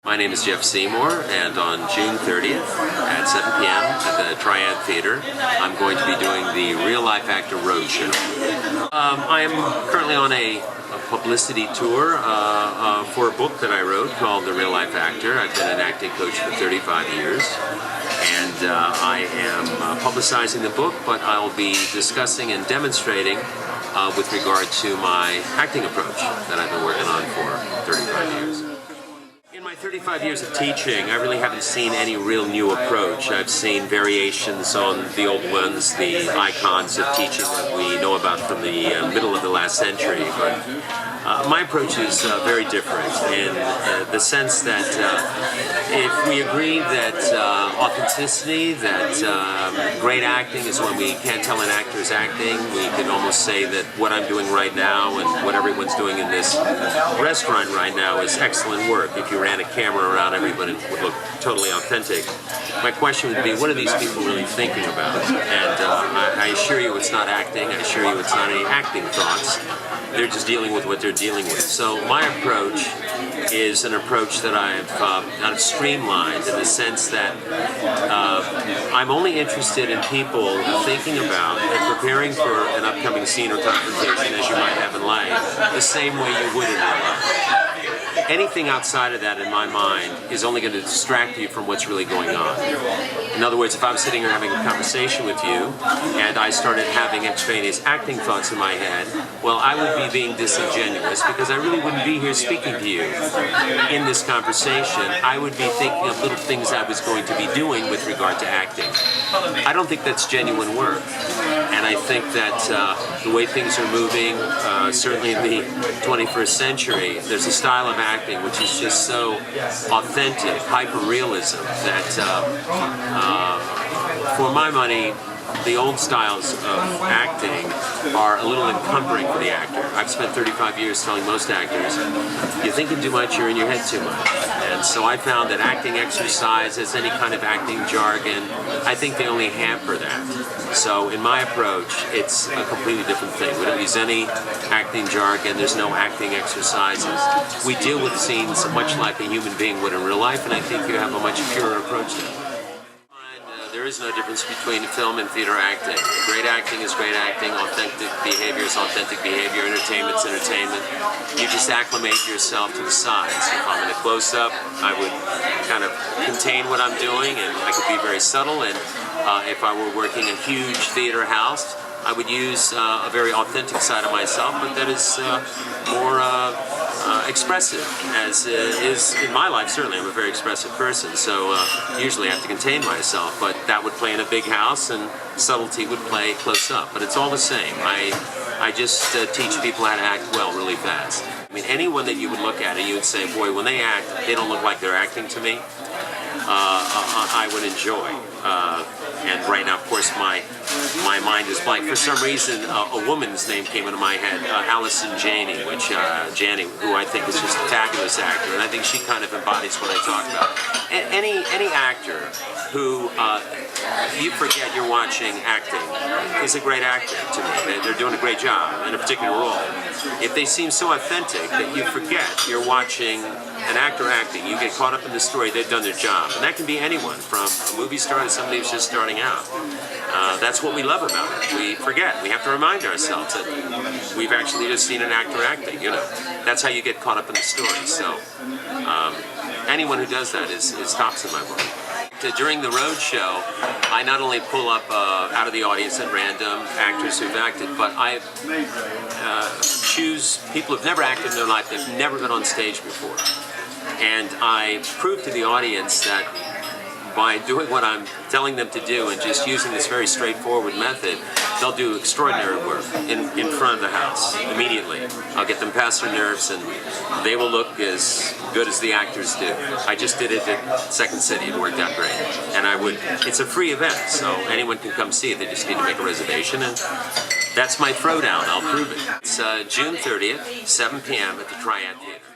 My name is Jeff Seymour, and on June 30th at 7 p.m. at the Triad Theater, I'm going to be doing the Real Life Actor Roadshow. I am currently on a publicity tour for a book that I wrote called The Real Life Actor. I've been an acting coach for 35 years, and I am publicizing the book, but I'll be discussing and demonstrating with regard to my acting approach that I've been working on for 35 years. In my 35 years of teaching, I really haven't seen any real new approach. I've seen variations on the old ones, the icons of teaching that we know about from the middle of the last century. But my approach is very different in the sense that if we agree that authenticity, that great acting is when we can't tell an actor is acting, we can almost say that what I'm doing right now and what everyone's doing in this restaurant right now is excellent work. If you ran a camera around everybody, it would look totally authentic. My question would be, what are these people really thinking about? And I assure you it's not acting. I assure you it's not any acting thoughts. They're just dealing with what they're dealing with. So my approach is an approach that I've streamlined in the sense that I'm only interested in people thinking about and preparing for an upcoming scene or confrontation as you might have in life, the same way you would in real life. Anything outside of that, in my mind, is only going to distract you from what's really going on. In other words, if I was sitting here having a conversation with you and I started having extraneous acting thoughts in my head, well, I would be being disingenuous because I really wouldn't be here speaking to you. In this conversation, I would be thinking of little things I was going to be doing with regard to acting. I don't think that's genuine work. And I think that the way things are moving, certainly in the 21st century, there's a style of acting which is just so authentic, hyper-realism, that for my money, the old styles of acting are a little encumbering for the actor. I've spent 35 years telling most actors, you're thinking too much, you're in your head too much. And so I found that acting exercises, any kind of acting jargon, I think they only hamper that. So in my approach, it's a completely different thing. We don't use any acting jargon, there's no acting exercises. We deal with scenes much like a human being would in real life, and I think you have a much purer approach to it. There is no difference between film and theater acting. Great acting is great acting, authentic behavior is authentic behavior, entertainment's entertainment. You just acclimate yourself to the sides. If I'm in a close-up, I would kind of contain what I'm doing, and I could be very subtle, and if I were working a huge theater house, I would use a very authentic side of myself, but that is more expressive, as is in my life. Certainly, I'm a very expressive person, so usually I have to contain myself, but that would play in a big house, and subtlety would play close up. But it's all the same. I just teach people how to act well really fast. I mean, anyone that you would look at and you would say, boy, when they act, they don't look like they're acting to me, I would enjoy. And right now, of course, my mind is blank. For some reason, a woman's name came into my head, Allison Janney, who I think is just a fabulous actor, and I think she kind of embodies what I talk about. Any actor who you forget you're watching acting is a great actor to me. They're doing a great job in a particular role. If they seem so authentic that you forget you're watching an actor acting, you get caught up in the story, they've done their job. And that can be anyone, from a movie star to somebody who's just starting out. That's what we love about it. We forget. We have to remind ourselves that we've actually just seen an actor acting, you know. That's how you get caught up in the story. So anyone who does that is tops in my book. During the road show, I not only pull up out of the audience at random actors who've acted, but I choose people who've never acted in their life, they've never been on stage before. And I prove to the audience that by doing what I'm telling them to do and just using this very straightforward method, they'll do extraordinary work in front of the house immediately. I'll get them past their nerves, and they will look as good as the actors do. I just did it at Second City. It worked out great. And it's a free event, so anyone can come see it. They just need to make a reservation, and that's my throwdown. I'll prove it. It's June 30th, 7 p.m. at the Triad Theater.